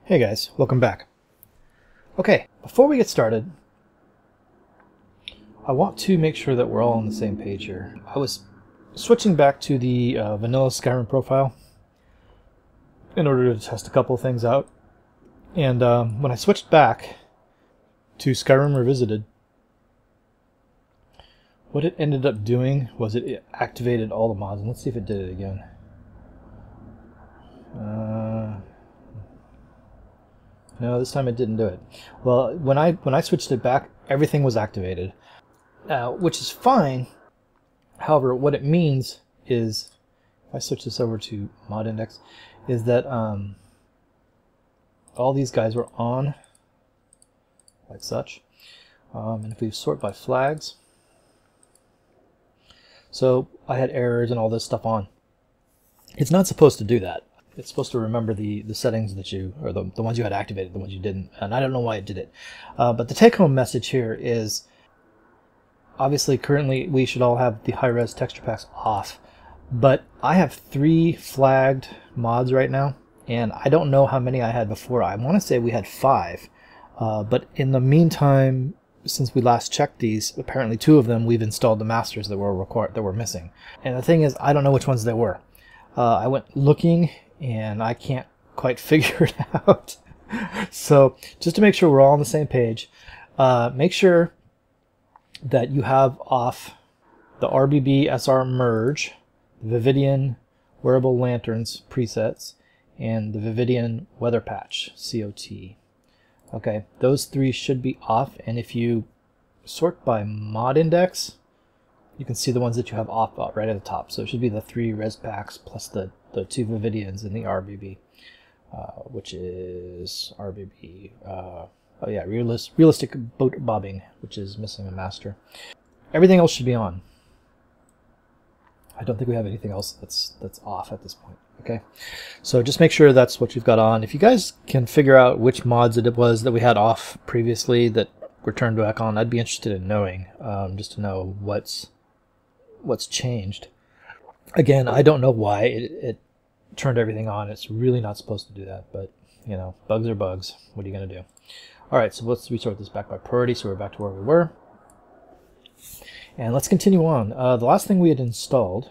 Hey guys, welcome back. Okay, before we get started, I want to make sure that we're all on the same page here. I was switching back to the vanilla Skyrim profile in order to test a couple of things out. And when I switched back to Skyrim Revisited, what it ended up doing was it activated all the mods. And let's see if it did it again. No, this time it didn't do it. Well, when I switched it back, everything was activated, which is fine. However, what it means is, if I switch this over to mod index, is that all these guys were on, like such. And if we sort by flags, so I had errors and all this stuff on. It's not supposed to do that. It's supposed to remember the settings that you, or the ones you had activated, the ones you didn't, and I don't know why it did it. But the take-home message here is, obviously currently we should all have the high-res texture packs off, but I have 3 flagged mods right now, and I don't know how many I had before. I want to say we had 5, but in the meantime, since we last checked these, apparently 2 of them we've installed the masters that were missing. And the thing is, I don't know which ones they were. I went looking and I can't quite figure it out. So just to make sure we're all on the same page, make sure that you have off the RBB SR merge, the Vividian Wearable Lanterns presets, and the Vividian Weather Patch COT. Okay, those 3 should be off, and if you sort by mod index, you can see the ones that you have off right at the top. So it should be the 3 res packs plus the 2 Vividians in the RBB, which is RBB. Oh yeah, realistic boat bobbing, which is missing a master. Everything else should be on. I don't think we have anything else that's off at this point. Okay, so just make sure that's what you've got on. If you guys can figure out which mods it was that we had off previously that were turned back on, I'd be interested in knowing, just to know what's changed. Again, I don't know why it turned everything on. It's really not supposed to do that, but you know, bugs are bugs. What are you going to do? All right, so let's resort this back by priority, so we're back to where we were. And let's continue on. The last thing we had installed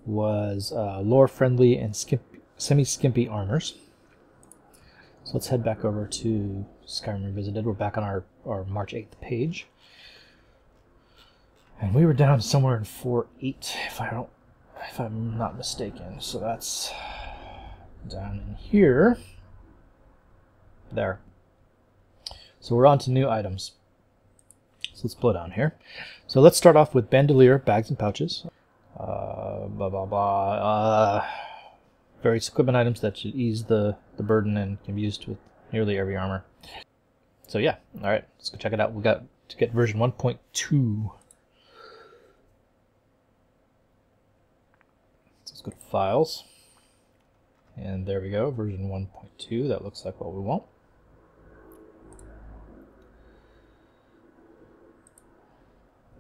was lore-friendly and semi-skimpy armors. So let's head back over to Skyrim Revisited. We're back on our March 8th page. And we were down somewhere in 4.8, if I'm not mistaken. So that's down in here. There. So we're on to new items. So let's blow down here. So let's start off with Bandolier bags and pouches. Various equipment items that should ease the burden and can be used with nearly every armor. So yeah, all right, let's go check it out. We got to get version 1.2. Let's go to Files, and there we go, version 1.2. That looks like what we want.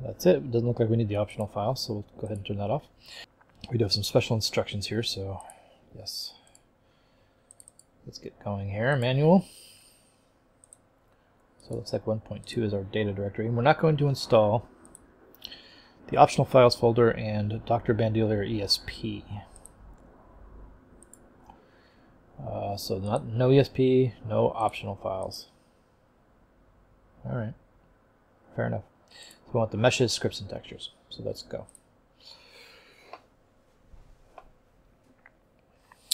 That's it. It doesn't look like we need the optional file, so we'll go ahead and turn that off. We do have some special instructions here, so yes. Let's get going here. Manual. So it looks like 1.2 is our data directory, and we're not going to install the optional files folder and Dr. Bandolier ESP. So no ESP, no optional files. All right, fair enough. So we want the meshes, scripts, and textures. So let's go.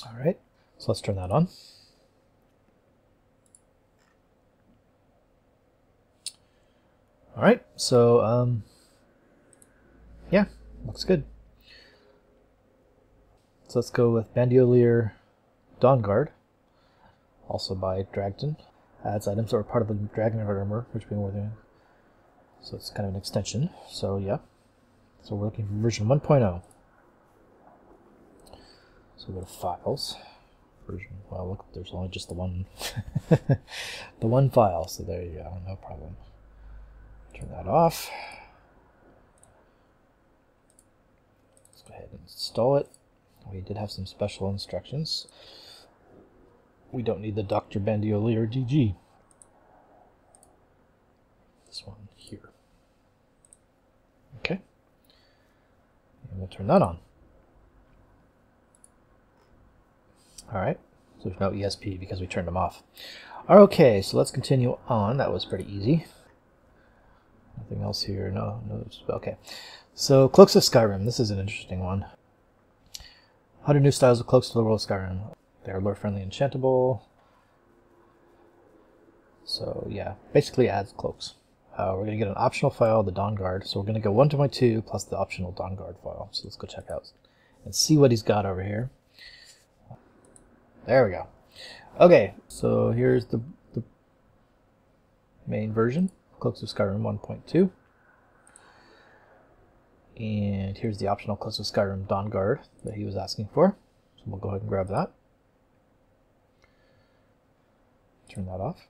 All right, so let's turn that on. All right, so yeah, looks good. So let's go with Bandolier Dawnguard, also by Dragton. Adds items that are part of the Dragonguard armor, which we've been working on. So it's kind of an extension. So yeah, so we're looking for version 1.0. So we go to Files. Version. Well, look, there's only just the one, the one file. So there you go, no problem. Turn that off. Let's go ahead and install it. We did have some special instructions. We don't need the Dr. Bandolier DG. This one here. Okay. And we'll turn that on. Alright, so there's no ESP because we turned them off. Okay, so let's continue on. That was pretty easy. Nothing else here. No. Okay. So, Cloaks of Skyrim. This is an interesting one. 100 new styles of cloaks to the world of Skyrim. They are lore-friendly and enchantable. So, yeah, basically adds cloaks. We're going to get an optional file, the Dawnguard. So we're going to go 1.2 plus the optional Dawnguard file. So let's go check out and see what he's got over here. There we go. Okay, so here's the main version, Cloaks of Skyrim 1.2. And here's the optional Cloaks of Skyrim Dawnguard that he was asking for. So we'll go ahead and grab that. Turn that off.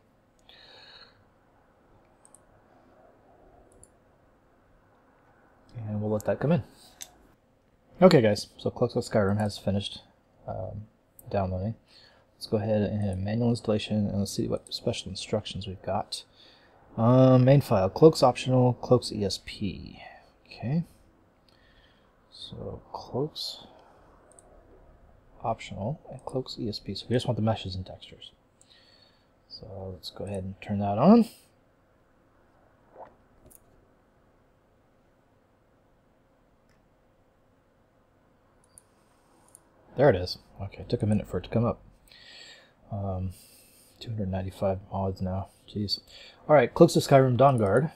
And we'll let that come in. Okay guys, so Cloaks of Skyrim has finished downloading. Let's go ahead and hit manual installation and let's see what special instructions we've got. Main file, Cloaks optional, Cloaks ESP. Okay. So Cloaks optional and Cloaks ESP. So we just want the meshes and textures. So let's go ahead and turn that on. There it is. Okay, it took a minute for it to come up. 295 mods now. Jeez. Alright, Cloaks of Skyrim Dawnguard.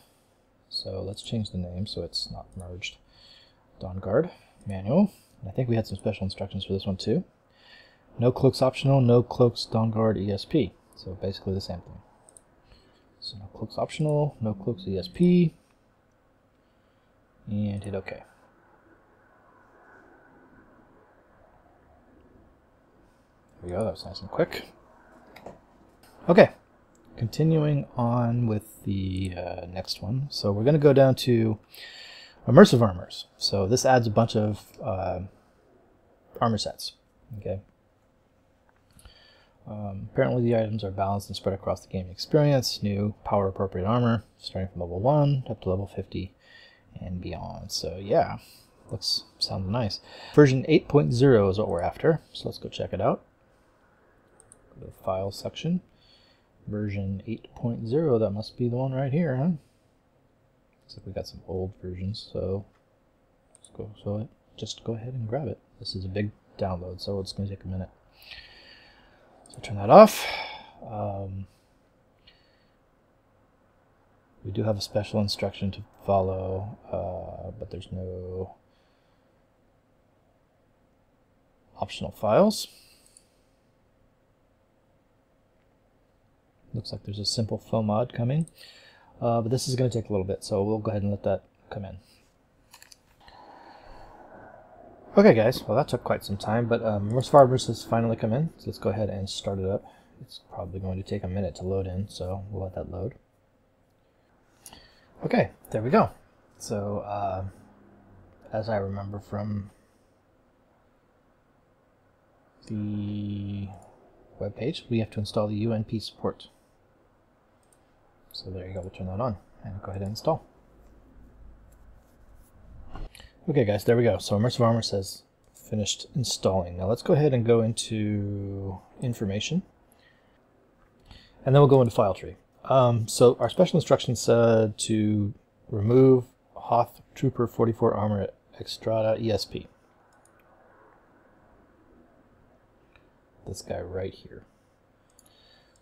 So let's change the name so it's not merged. Dawnguard. Manual. And I think we had some special instructions for this one too. No Cloaks optional, no Cloaks Dawnguard ESP. So basically the same thing. So no Cloaks optional, no Cloaks ESP. And hit OK. There we go, that was nice and quick. Okay, continuing on with the next one. So we're going to go down to Immersive Armors. So this adds a bunch of armor sets. Okay. Apparently the items are balanced and spread across the gaming experience. New power appropriate armor, starting from level 1 up to level 50 and beyond. So yeah, sounds nice. Version 8.0 is what we're after. So let's go check it out. Go to the file section. Version 8.0, that must be the one right here, huh? Looks like we got some old versions, so just go ahead and grab it. This is a big download, so it's going to take a minute. So turn that off. We do have a special instruction to follow, but there's no optional files. Looks like there's a simple fill mod coming, but this is going to take a little bit, so we'll go ahead and let that come in. Okay guys, well that took quite some time, but Immersive Armors has finally come in, so let's go ahead and start it up. It's probably going to take a minute to load in, so we'll let that load. Okay, there we go. So, as I remember from the webpage, we have to install the UNP support. So there you go, we'll turn that on and go ahead and install. Okay guys, there we go. So Immersive Armors says finished installing. Now let's go ahead and go into information. And then we'll go into file tree. So our special instructions said to remove Hoth Trooper 44 Armor Extrata ESP. This guy right here.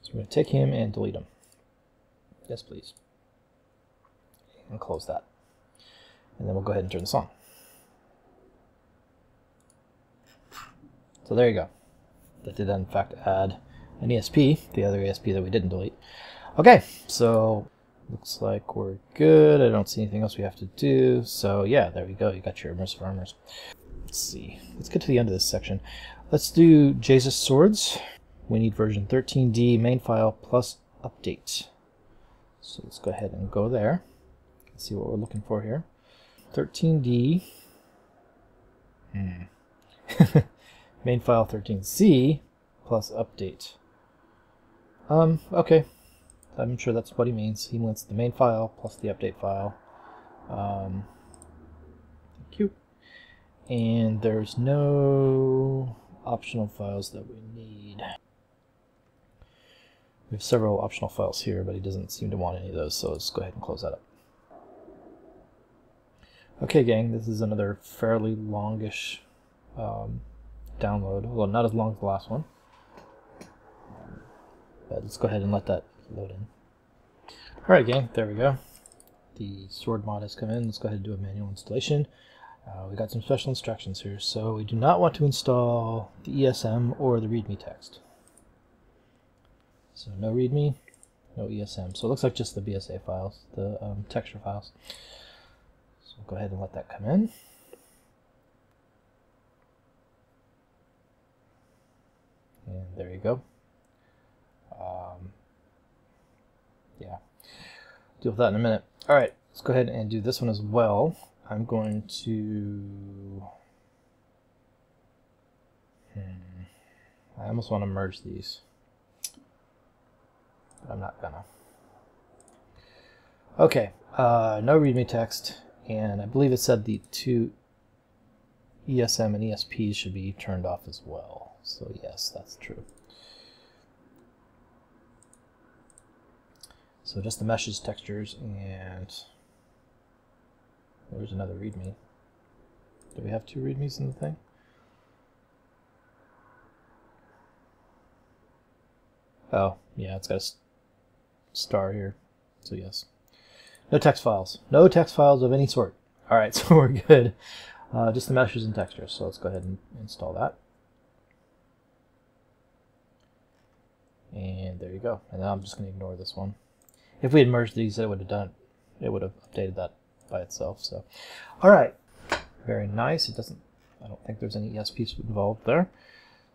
So we're going to take him and delete him. Yes, please. And close that. And then we'll go ahead and turn this on. So there you go. That did in fact add an ESP, the other ESP that we didn't delete. Okay, so looks like we're good. I don't see anything else we have to do. So yeah, there we go. You got your Immersive Armors. Let's see. Let's get to the end of this section. Let's do JaySuS Swords. We need version 13D main file plus update. So let's go ahead and go there. Let's see what we're looking for here. 13D. Main file 13C plus update. Okay. I'm sure that's what he means. He wants the main file plus the update file. Thank you. And there's no optional files that we need. We have several optional files here, but he doesn't seem to want any of those, so let's go ahead and close that up. Okay, gang, this is another fairly longish download, well, not as long as the last one. But let's go ahead and let that load in. Alright, gang, there we go. The sword mod has come in. Let's go ahead and do a manual installation. We got some special instructions here. So we do not want to install the ESM or the README text. So no README, no ESM. So it looks like just the BSA files, the texture files. So we'll go ahead and let that come in. And there you go. Yeah, deal with that in a minute. All right, let's go ahead and do this one as well. I'm going to... I almost want to merge these, but I'm not gonna. Okay, no README text, and I believe it said the two ESM and ESP should be turned off as well. So yes, that's true. So just the meshes, textures, and there's another README. Do we have two READMEs in the thing? Oh, yeah, it's got a star here. So yes. No text files. No text files of any sort. Alright, so we're good. Just the meshes and textures. So let's go ahead and install that. And there you go. And now I'm just going to ignore this one. If we had merged these, it would have done it. It would have updated that by itself. So, all right, very nice. It doesn't. I don't think there's any ESPs involved there.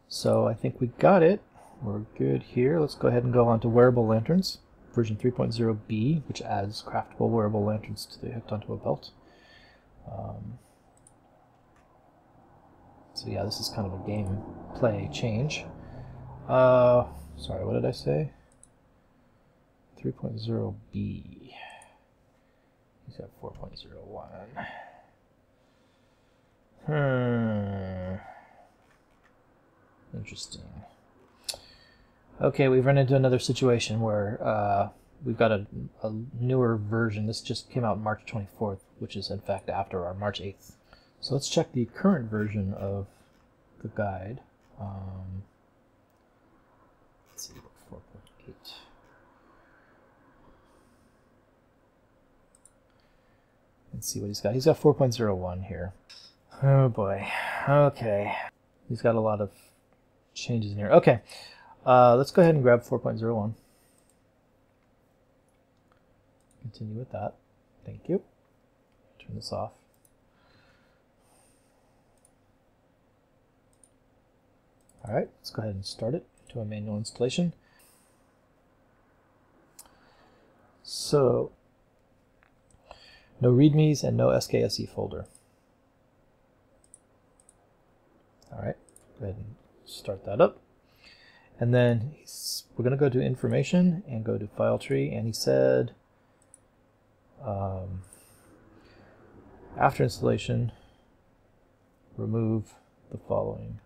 So I think we got it. We're good here. Let's go ahead and go on to Wearable Lanterns, version 3.0b, which adds craftable wearable lanterns to be hooked onto a belt. So yeah, this is kind of a gameplay change. Sorry, what did I say? 3.0b. He's got 4.01. Interesting. Okay, we've run into another situation where we've got a newer version. This just came out March 24th, which is in fact after our March 8th. So let's check the current version of the guide. Let's see, 4.8. Let's see what he's got. He's got 4.01 here. Oh boy. Okay. He's got a lot of changes in here. Okay. Let's go ahead and grab 4.01. Continue with that. Thank you. Turn this off. Alright, let's go ahead and start it to a manual installation. So, no READMEs and no SKSE folder. Alright, go ahead and start that up. And then we're going to go to information and go to file tree, and he said after installation remove the following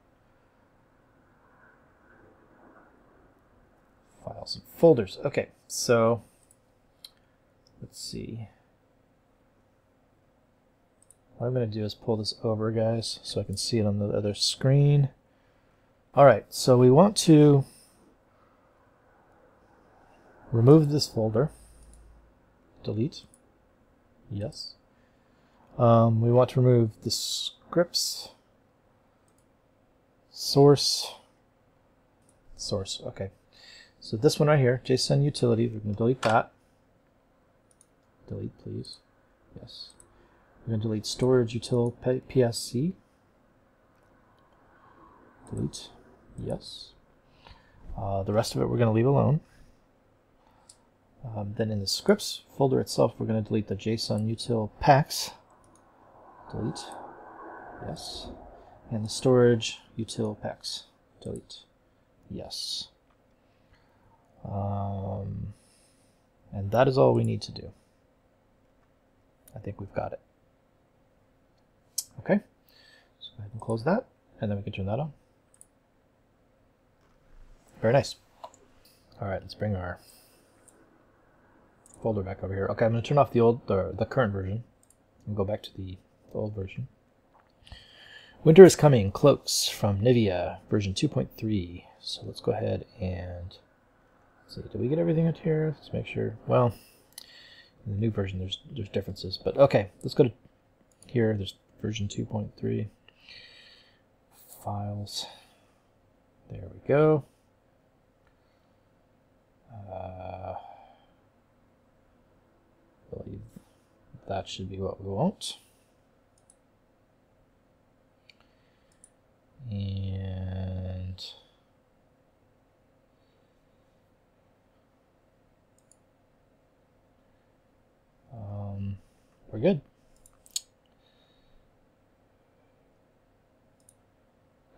files and folders. Okay, so let's see. What I'm going to do is pull this over, guys, so I can see it on the other screen. Alright, so we want to remove this folder. Delete. Yes. We want to remove the scripts. Source. Okay. So this one right here, JSON utility, we're going to delete that. Delete, please. Yes. We're going to delete storage util PSC. Delete. Yes. The rest of it we're going to leave alone. Then in the scripts folder itself, we're going to delete the JSON util packs. Delete. Yes. And the storage util packs. Delete. Yes. And that is all we need to do. I think we've got it. Okay, so go ahead and close that, and then we can turn that on. Very nice. All right, let's bring our folder back over here. Okay, I'm going to turn off the current version and go back to the old version. Winter is coming. Cloaks from Nivea, version 2.3. So let's go ahead and see. Did we get everything out here? Let's make sure. Well, in the new version, there's differences, but okay. Let's go to here. There's version 2.3 files. There we go. I believe that should be what we want. And we're good.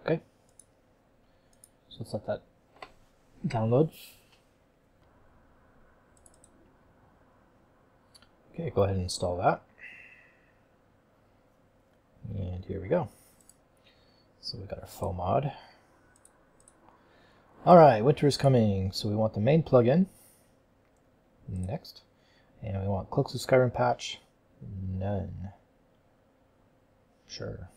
Okay. So let's let that download. Okay, go ahead and install that. And here we go. So we got our faux mod. Alright, winter is coming. So we want the main plugin. Next. And we want Cloaks of Skyrim patch. None. Sure.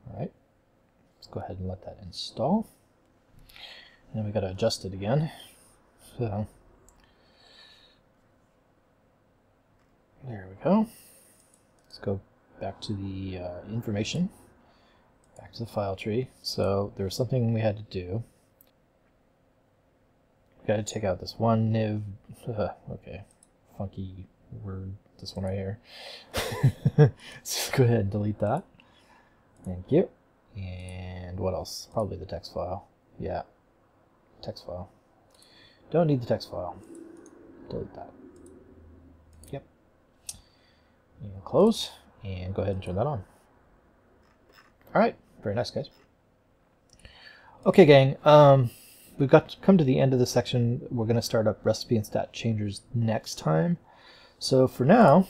Alright. Let's go ahead and let that install. And then we got to adjust it again. So there we go. Let's go back to the information, back to the file tree. So there was something we had to do. We got to take out this one niv. Okay, funky word. This one right here. Let's go ahead and delete that. Thank you. And what else? Probably the text file. Yeah. Text file. Don't need the text file. Delete that. Yep. And close. And go ahead and turn that on. Alright. Very nice, guys. Okay, gang. We've got to come to the end of the section. We're going to start up recipe and stat changers next time. So for now,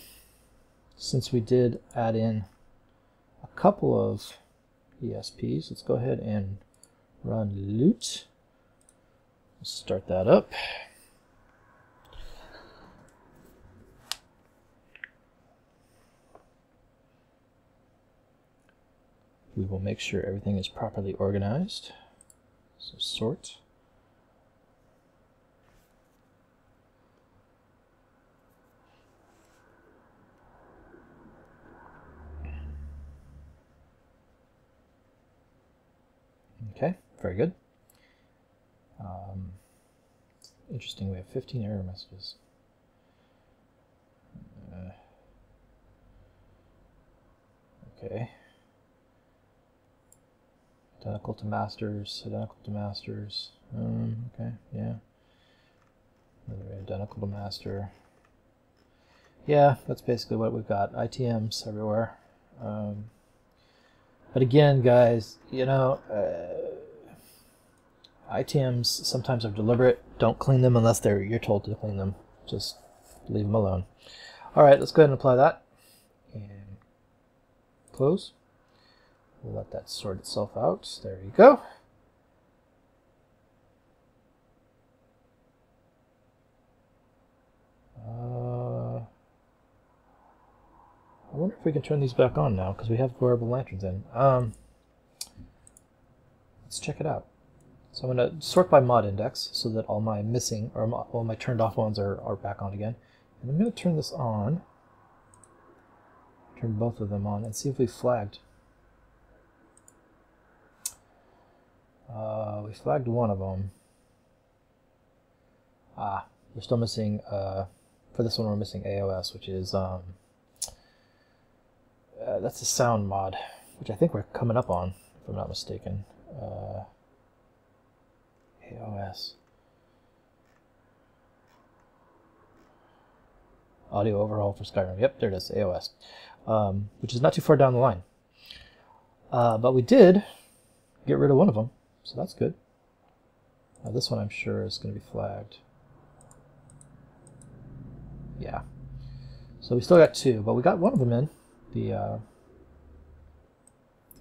since we did add in a couple of ESPs, let's go ahead and run loot. Start that up. We will make sure everything is properly organized. So sort. Okay, very good. Interesting, we have 15 error messages. Okay. Identical to masters, identical to masters. Okay, yeah. Another identical to master. Yeah, that's basically what we've got. ITMs everywhere. But again, guys, you know, ITMs sometimes are deliberate. Don't clean them unless you're told to clean them. Just leave them alone. All right, let's go ahead and apply that. And close. We'll let that sort itself out. There you go. I wonder if we can turn these back on now because we have wearable lanterns in. Let's check it out. So I'm going to sort by mod index so that all my missing or all my turned off ones are back on again. And I'm going to turn this on. Turn both of them on and see if we flagged. We flagged one of them. We're still missing, for this one we're missing AOS, which is, that's a sound mod, which I think we're coming up on, if I'm not mistaken. AOS. Audio overhaul for Skyrim. Yep, there it is, AOS. Which is not too far down the line. But we did get rid of one of them, so that's good. This one I'm sure is going to be flagged. Yeah. So we still got 2, but we got one of them in. The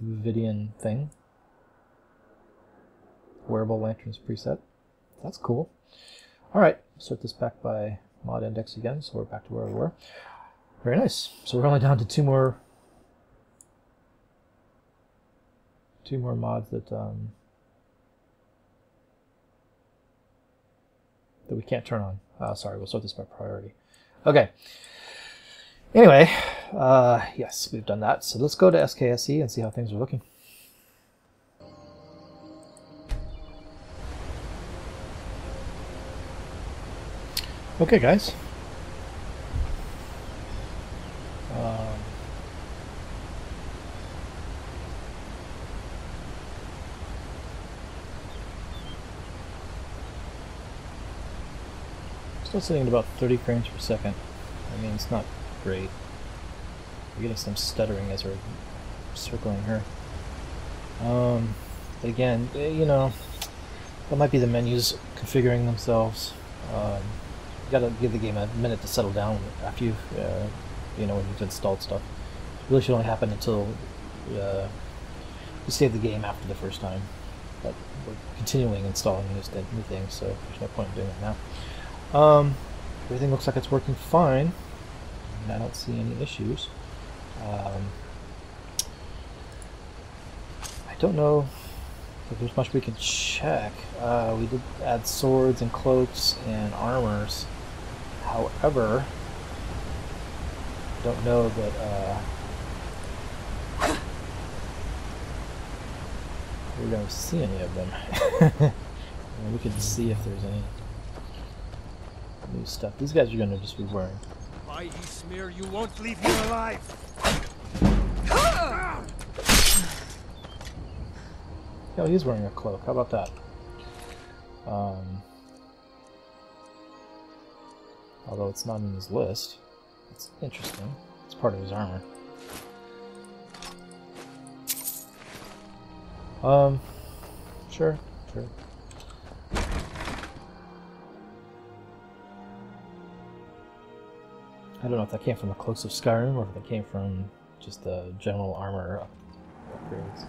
Vivian thing. Wearable Lanterns preset. That's cool. Alright, sort this back by mod index again, so we're back to where we were. Very nice. So we're only down to 2 more mods that that we can't turn on. Sorry, we'll sort this by priority. Okay. Anyway, yes, we've done that. So let's go to SKSE and see how things are looking. Okay, guys. Still sitting at about 30 frames per second. I mean, it's not great. We're getting some stuttering as we're circling her. But again, you know, that might be the menus configuring themselves. You gotta give the game a minute to settle down after you've, you know, when you've installed stuff. It really should only happen until you save the game after the first time. But we're continuing installing new things, so there's no point in doing that now. Everything looks like it's working fine. I don't see any issues. I don't know if there's much we can check. We did add swords and cloaks and armors. However, I don't know that we're going to see any of them. We could see if there's any new stuff. These guys are going to just be wearing. By smear, you won't leave me alive. Oh, he's wearing a cloak. How about that? Although it's not in his list. It's interesting. It's part of his armor. Sure. I don't know if that came from the Cloaks of Skyrim or if that came from just the general armor upgrades.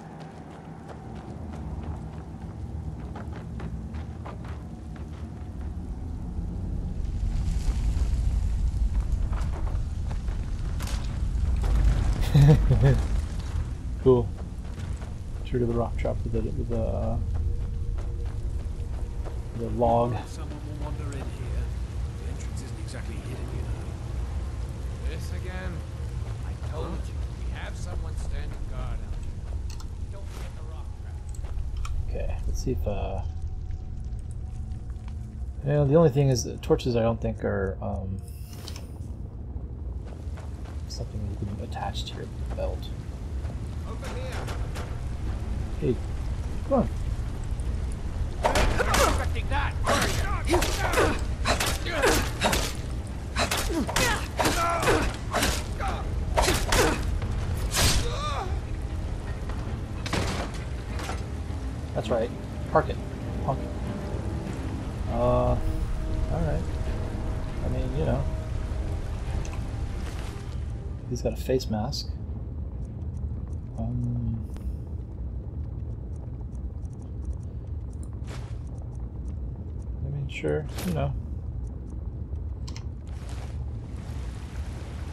Cool. True to the rock trap with the log. Someone will wander in here. The entrance isn't exactly hidden, you know. This again? I told you, we have someone standing guard out here. Don't forget the rock trap. Okay, let's see if yeah, the only thing is that torches I don't think are something you can attach to your belt. Over here. Hey, come on. Expecting that. That's right. Park it. Punk it. Alright. I mean, you know. He's got a face mask. I mean, sure, you know.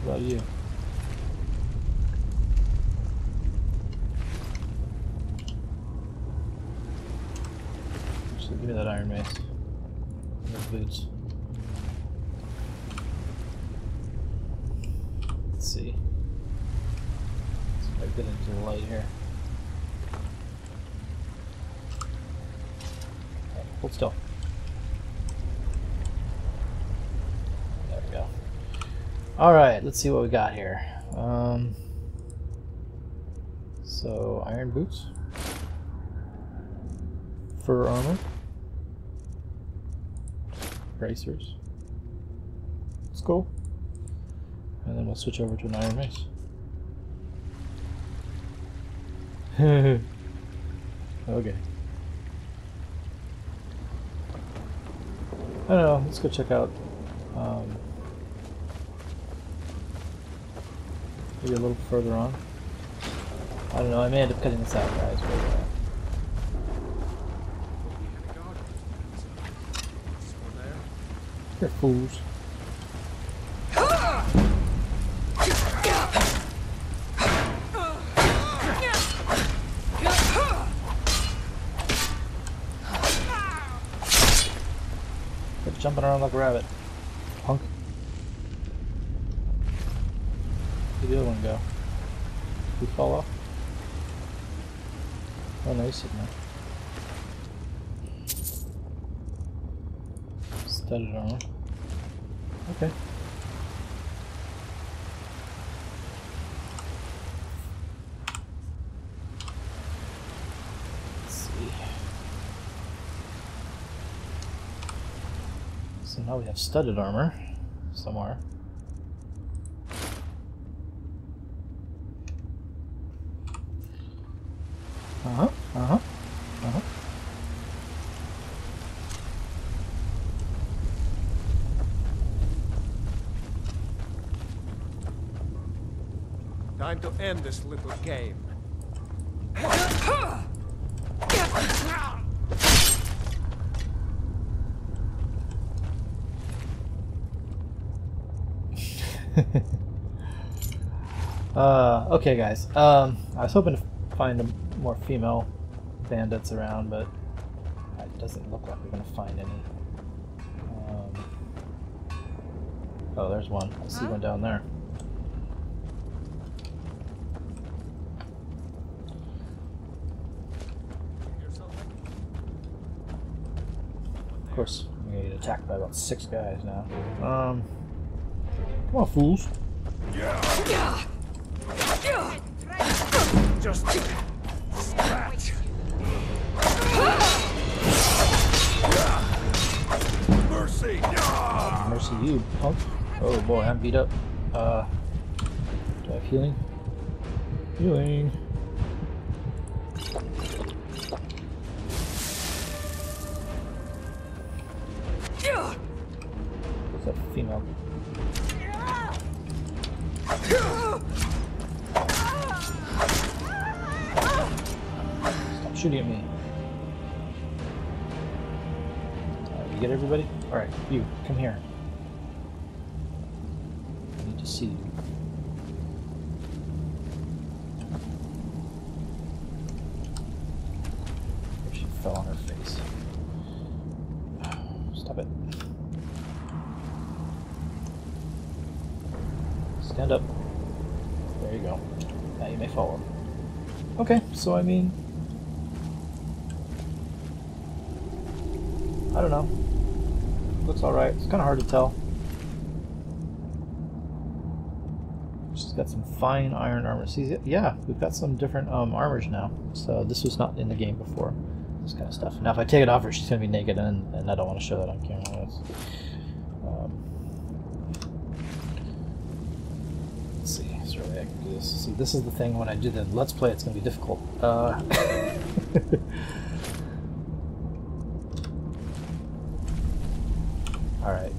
What about you? Actually, give me that iron mace. Those boots. Let's see. Let's get into the light here. Okay, hold still. There we go. Alright, let's see what we got here. So, iron boots. Fur armor. Bracers. It's cool. And then we'll switch over to an iron mace. Okay. I don't know. Let's go check out. Maybe a little further on. I don't know. I may end up cutting this out, guys. But, you're fools. Quit jumping around like a rabbit, punk. Where'd the other one go? Did he fall off? Oh no, he's sitting there. Studded armor. Okay. Let's see. So now we have studded armor somewhere. Time to end this little game. Okay guys, I was hoping to find more female bandits around, but it doesn't look like we're going to find any. Oh, there's one. I see one down there. Of course, I'm going to get attacked by about 6 guys now. Come on, fools. Just scratch. Mercy. Mercy you, punk. Oh boy, I'm beat up. Do I have healing? Healing. What's that female? Stop shooting at me. You get everybody? Alright, you, come here. I need to see you. She fell on her face. Stop it. Stand up. There you go. Now you may follow. Okay, so I mean... I don't know. Looks alright. It's kind of hard to tell. She's got some fine iron armor. See, yeah, we've got some different armors now. So this was not in the game before. This kind of stuff. Now if I take it off her, she's going to be naked, and I don't want to show that on camera. Let's see. Is there a way I can do this? See, this is the thing. When I do the Let's Play, it's going to be difficult. Alright.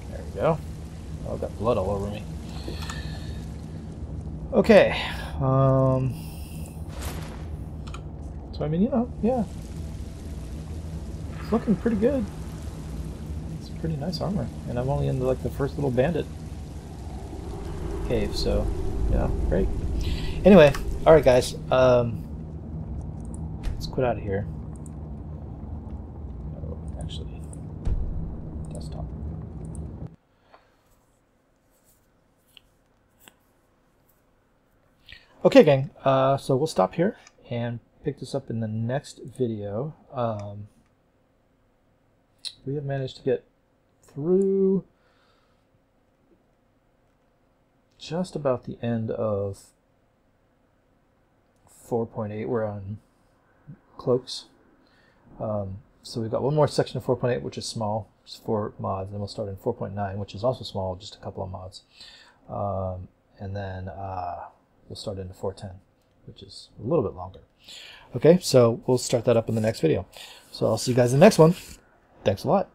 There we go. Oh, I've got blood all over me. Okay. So I mean, you know, yeah. It's looking pretty good. It's pretty nice armor. And I'm only in like the first little bandit cave, so yeah, great. Anyway, alright guys, let's quit out of here. Oh, actually, desktop. Okay gang, so we'll stop here and pick this up in the next video. We have managed to get through just about the end of 4.8. We're on Cloaks. So we've got one more section of 4.8, which is small, just 4 mods, and then we'll start in 4.9, which is also small, just a couple of mods. And then we'll start into 4.10, which is a little bit longer. Okay, so we'll start that up in the next video. So I'll see you guys in the next one. Thanks a lot.